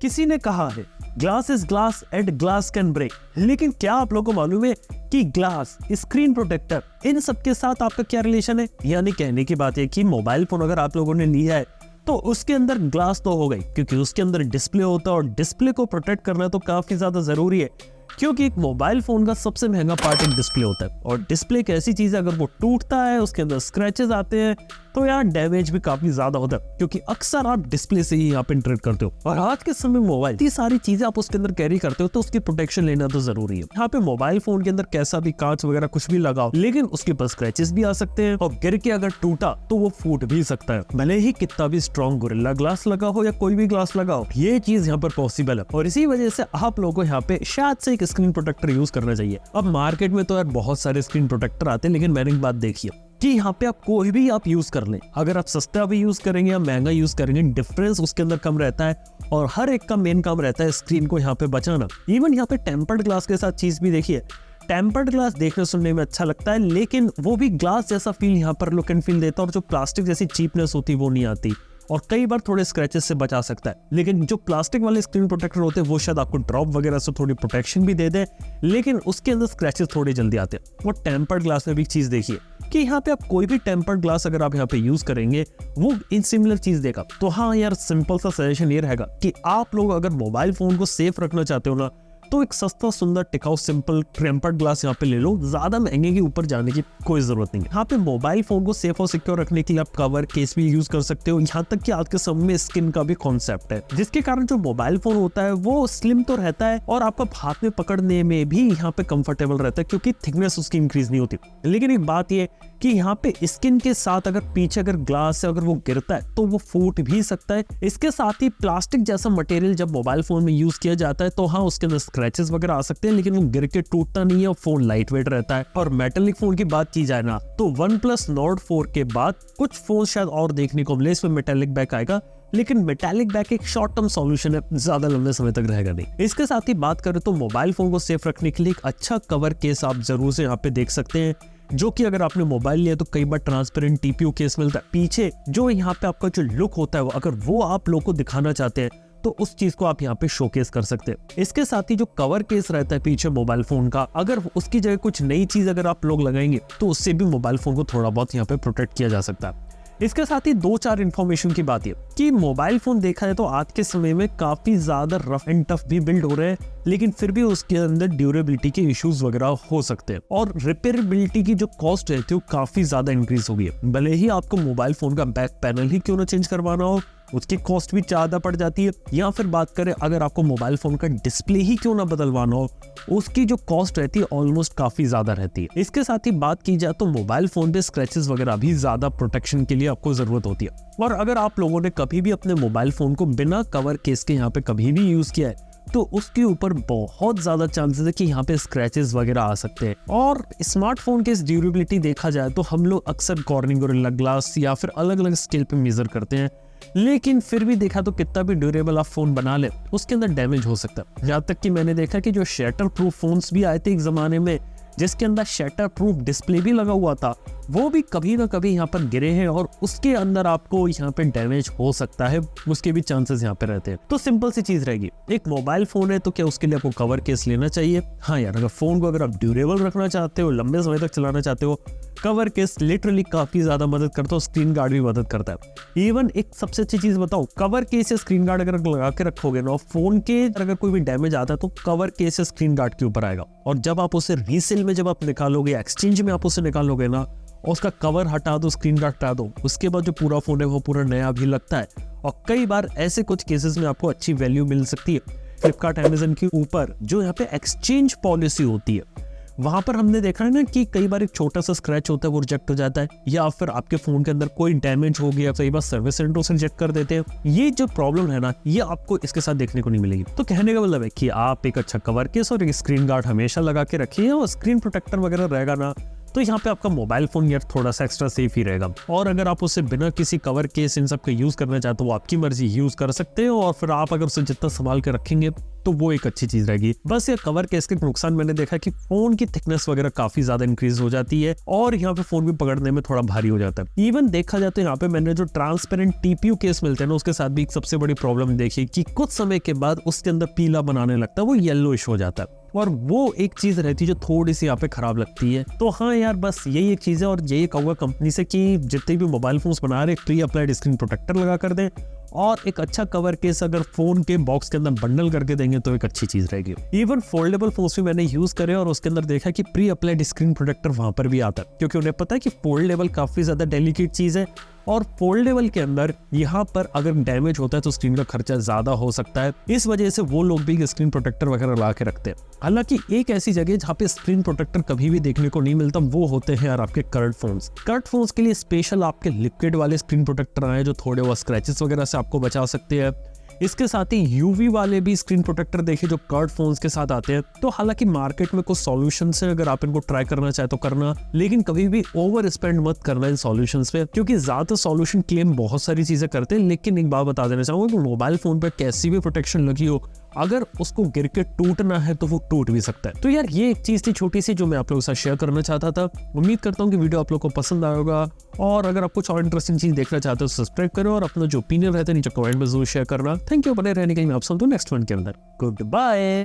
किसी ने कहा है glass is glass and glass can break, लेकिन क्या आप लोगों को मालूम है कि ग्लास, स्क्रीन प्रोटेक्टर, इन सब के साथ आपका क्या रिलेशन है? यानी कहने की बात है कि मोबाइल फोन अगर आप लोगों ने लिया है तो उसके अंदर ग्लास तो हो गई, क्योंकि उसके अंदर डिस्प्ले होता है और डिस्प्ले को प्रोटेक्ट करना तो काफी ज्यादा जरूरी है, क्योंकि एक मोबाइल फोन का सबसे महंगा पार्ट एक डिस्प्ले होता है। और डिस्प्ले एक ऐसी चीज है, अगर वो टूटता है, उसके अंदर स्क्रैचेस आते हैं, तो यार डैमेज भी काफी ज्यादा होता है, क्योंकि अक्सर आप डिस्प्ले से ही यहाँ पे इंटरेक्ट करते हो। और आज के समय मोबाइल इतनी सारी चीजें आप उसके अंदर कैरी करते हो, तो उसकी प्रोटेक्शन लेना तो जरूरी है। यहाँ पे मोबाइल फोन के अंदर कैसा भी कांच वगैरह कुछ भी लगाओ, लेकिन उसके ऊपर स्क्रैचेस भी आ सकते हैं, और गिर के अगर टूटा तो वो फूट भी सकता है, भले ही कितना भी स्ट्रॉन्ग गोरिल्ला ग्लास लगा हो या कोई भी ग्लास लगा हो। ये चीज यहाँ पर पॉसिबल है, और इसी वजह से आप लोगों को यहाँ पे शायद से एक स्क्रीन प्रोटेक्टर यूज करना चाहिए। अब मार्केट में तो यार बहुत सारे स्क्रीन प्रोटेक्टर आते हैं, लेकिन मैंने एक बात देखी है कि यहाँ पे आप कोई भी आप यूज कर लें, अगर आप सस्ता भी यूज करेंगे या महंगा यूज करेंगे, डिफरेंस उसके अंदर कम रहता है, और हर एक का मेन काम रहता है स्क्रीन को यहाँ पे बचाना। इवन यहाँ पे टेम्पर्ड ग्लास के साथ चीज भी देखिए, टेम्पर्ड ग्लास देखने सुनने में अच्छा लगता है, लेकिन वो भी ग्लास जैसा फील यहाँ पर लुक एंड फील देता है, और जो प्लास्टिक जैसी चीपनेस होती है वो नहीं आती, और कई बार थोड़े स्क्रैचेस से बचा सकता है। लेकिन जो प्लास्टिक वाले स्क्रीन प्रोटेक्टर होते हैं वो शायद आपको ड्रॉप वगैरह से थोड़ी प्रोटेक्शन भी दे दे, लेकिन उसके अंदर स्क्रैचेस थोड़े जल्दी आते हैं। वो टेम्पर्ड ग्लास में भी चीज देखिए कि यहाँ पे आप कोई भी टेम्पर्ड ग्लास अगर आप यहाँ पे यूज करेंगे वो इन सिमिलर चीज देगा। तो हाँ यार, सिंपल सा सजेशन ये रहेगा कि आप लोग अगर मोबाइल फोन को सेफ रखना चाहते हो ना, तो एक सस्ता सुंदर टिकाऊ सिंपल टेम्पर्ड ग्लास यहाँ पे ले लो, ज्यादा महंगे के ऊपर जाने की कोई जरूरत नहीं है। यहाँ पे मोबाइल फोन को सेफ और सिक्योर रखने के लिए आप कवर केस भी यूज कर सकते हो। यहाँ तक कि आज के समय में स्किन का भी कॉन्सेप्ट है, जिसके कारण जो मोबाइल फोन होता है वो स्लिम तो रहता है और आपको हाथ में पकड़ने में भी यहाँ पे कंफर्टेबल रहता है, क्योंकि थिकनेस उसकी इंक्रीज नहीं होती। लेकिन एक बात ये कि यहाँ पे स्किन के साथ अगर पीछे अगर ग्लास है, अगर वो गिरता है तो वो फूट भी सकता है। इसके साथ ही प्लास्टिक जैसा मटेरियल जब मोबाइल फोन में यूज किया जाता है तो हाँ, उसके अंदर स्क्रैचेस वगैरह आ सकते हैं, लेकिन वो गिर के टूटता नहीं है और फोन लाइट वेट रहता है। और मेटालिक फोन की बात की जाए ना, तो OnePlus Nord 4 के बाद कुछ फोन शायद और देखने को मिले इसमें मेटालिक बैक आएगा, लेकिन मेटालिक बैक एक शॉर्ट टर्म सॉल्यूशन है, ज्यादा लंबे समय तक रहेगा नहीं। इसके साथ ही बात करें तो मोबाइल फोन को सेफ रखने के लिए एक अच्छा कवर केस आप जरूर से यहाँ पे देख सकते हैं, जो कि अगर आपने मोबाइल लिया तो कई बार ट्रांसपेरेंट टीपीयू केस मिलता है। पीछे जो यहाँ पे आपका जो लुक होता है, अगर वो आप लोग को दिखाना चाहते हैं तो उस चीज को आप यहाँ पे शोकेस कर सकते हैं। इसके साथ ही जो कवर केस रहता है पीछे मोबाइल फोन का, अगर उसकी जगह कुछ नई चीज अगर आप लोग लगाएंगे तो उससे भी मोबाइल फोन को थोड़ा बहुत यहाँ पे प्रोटेक्ट किया जा सकता है। इसके साथ ही 2-4 इन्फॉर्मेशन की बात है कि मोबाइल फोन देखा जाए तो आज के समय में काफी ज्यादा रफ एंड टफ भी बिल्ड हो रहे हैं, लेकिन फिर भी उसके अंदर ड्यूरेबिलिटी के इश्यूज वगैरह हो सकते हैं, और रिपेयरेबिलिटी की जो कॉस्ट रहती है वो काफी ज्यादा इंक्रीज हो गई है। भले ही आपको मोबाइल फोन का बैक पैनल ही क्यों ना चेंज करवाना हो, उसकी कॉस्ट भी ज्यादा पड़ जाती है। या फिर बात करें अगर आपको मोबाइल फोन का डिस्प्ले ही क्यों ना बदलवाना हो, उसकी जो कॉस्ट रहती है ऑलमोस्ट काफी ज्यादा रहती है। इसके साथ ही बात की जाए तो मोबाइल फोन पे स्क्रैचेस वगैरह भी ज्यादा प्रोटेक्शन के लिए आपको जरूरत होती है। और अगर आप लोगों ने कभी भी अपने मोबाइल फोन को बिना कवर केस के यहाँ पे कभी भी यूज किया है तो उसके ऊपर बहुत ज्यादा चांसेस है कि यहाँ पे स्क्रैचेस वगैरह आ सकते हैं। और स्मार्टफोन की ड्यूरेबिलिटी देखा जाए तो हम लोग अक्सर कॉर्निंग गोरिल्ला ग्लास या फिर अलग अलग स्केल पे मेजर करते हैं, लेकिन फिर भी देखा तो कितना भी ड्यूरेबल आप फोन बना ले उसके अंदर डैमेज हो सकता है। यहाँ तक कि मैंने देखा कि जो शैटर प्रूफ फोन्स भी आए थे एक जमाने में, जिसके अंदर शटर प्रूफ डिस्प्ले भी लगा हुआ था, वो भी कभी ना कभी यहाँ पर गिरे हैं और उसके अंदर आपको यहाँ पे डैमेज हो सकता है, उसके भी चांसेस यहाँ पे रहते हैं। तो सिंपल सी चीज रहेगी, एक मोबाइल फोन है तो क्या उसके लिए आपको कवर केस लेना चाहिए? हाँ यार, अगर फोन को अगर आप ड्यूरेबल रखना चाहते हो, लंबे समय तक चलाना चाहते हो, कवर केस लिटरली काफी ज्यादा मदद करता है, स्क्रीन गार्ड भी मदद करता है। इवन एक सबसे अच्छी चीज बताऊं, कवर केस या स्क्रीन गार्ड अगर लगा के रखोगे ना, फोन के अगर कोई भी डैमेज आता है तो कवर केस या स्क्रीन गार्ड के ऊपर आएगा, और जब आप उसे रीसेल में जब आप निकालोगे, एक्सचेंज में आप उसे निकालोगे ना, और उसका कवर हटा दो, स्क्रीन गार्ड हटा दो, उसके बाद जो पूरा फोन है वो पूरा नया भी लगता है। और कई बार ऐसे कुछ केसेस में आपको अच्छी वैल्यू मिल सकती है। फ्लिपकार्ट, अमेजन के ऊपर जो यहाँ पे एक्सचेंज पॉलिसी होती है, वहां पर हमने देखा है ना कि कई बार एक छोटा सा स्क्रैच होता है वो रिजेक्ट हो जाता है, या फिर आपके फोन के अंदर कोई डैमेज हो गया, कई बार सर्विस सेंटर से रिजेक्ट कर देते हैं। ये जो प्रॉब्लम है ना, ये आपको इसके साथ देखने को नहीं मिलेगी। तो कहने का मतलब है कि आप एक अच्छा कवर केस और एक स्क्रीन गार्ड हमेशा लगा के रखिए, और स्क्रीन प्रोटेक्टर वगैरह रहेगा ना तो यहाँ पे आपका मोबाइल फोन यार थोड़ा सा एक्स्ट्रा सेफ ही रहेगा। और अगर आप उसे बिना किसी कवर केस इन सब का यूज करना चाहते हो, वो आपकी मर्जी, यूज कर सकते हो। और फिर आप अगर उसे जितना संभाल के रखेंगे तो वो एक अच्छी चीज रहेगी। बस ये कवर केस के नुकसान मैंने देखा कि फोन की थिकनेस वगैरह काफी ज्यादा इंक्रीज हो जाती है और यहाँ पे फोन भी पकड़ने में थोड़ा भारी हो जाता है। इवन देखा जाए तो यहाँ पे मैंने जो ट्रांसपेरेंट टीपीयू केस मिलते हैं ना, उसके साथ भी एक सबसे बड़ी प्रॉब्लम देखी कि कुछ समय के बाद उसके अंदर पीला बनाने लगता है, वो येलोइश हो जाता है और वो एक चीज रहती है जो थोड़ी सी यहाँ पे खराब लगती है। तो हाँ यार, बस यही एक चीज है और यही कहूँगा कंपनी से कि जितने भी मोबाइल फोन्स बना रहे प्री अप्लाइड स्क्रीन प्रोटेक्टर लगा कर दें और एक अच्छा कवर केस अगर फोन के बॉक्स के अंदर बंडल करके देंगे तो एक अच्छी चीज रहेगी। इवन फोल्डेबल फोन्स भी मैंने यूज करे और उसके अंदर देखा कि प्री अप्लाइड स्क्रीन प्रोटेक्टर वहां पर भी आता है, क्योंकि उन्हें पता है कि फोल्डेबल काफी ज्यादा डेलिकेट चीज है और फोल्डेबल के अंदर यहाँ पर अगर डैमेज होता है तो स्क्रीन का खर्चा ज्यादा हो सकता है। इस वजह से वो लोग भी स्क्रीन प्रोटेक्टर वगैरह ला के रखते हैं। हालांकि एक ऐसी जगह जहाँ पे स्क्रीन प्रोटेक्टर कभी भी देखने को नहीं मिलता, वो होते हैं यार आपके कर्ड फोन्स। कर्ड फोन्स के लिए स्पेशल आपके लिक्विड वाले स्क्रीन प्रोटेक्टर आए जो थोड़े वो स्क्रैचेस वगैरह से आपको बचा सकते हैं। इसके साथ ही यूवी वाले भी स्क्रीन प्रोटेक्टर देखे जो कर्ड फोन्स के साथ आते हैं। तो हालांकि मार्केट में कुछ सॉल्यूशंस है, अगर आप इनको ट्राई करना चाहे तो करना, लेकिन कभी भी ओवर स्पेंड मत करना इन सॉल्यूशंस पे, क्योंकि ज्यादा सॉल्यूशन क्लेम बहुत सारी चीजें करते हैं। लेकिन एक बात बता देना चाहूंगा कि मोबाइल फोन पे कैसी भी प्रोटेक्शन लगी हो, अगर उसको गिर के टूटना है तो वो टूट भी सकता है। तो यार ये एक चीज थी छोटी सी जो मैं आप लोगों के साथ शेयर करना चाहता था। उम्मीद करता हूँ कि वीडियो आप लोगों को पसंद आया होगा और अगर आप कुछ और इंटरेस्टिंग चीज देखना चाहते हो सब्सक्राइब करो और अपना जो ओपिनियन रहता है नीचे कमेंट में जरूर शेयर करना। थैंक यू, बने रहने के लिए। मैं आप सुनता हूँ नेक्स्ट वन के अंदर। Good bye.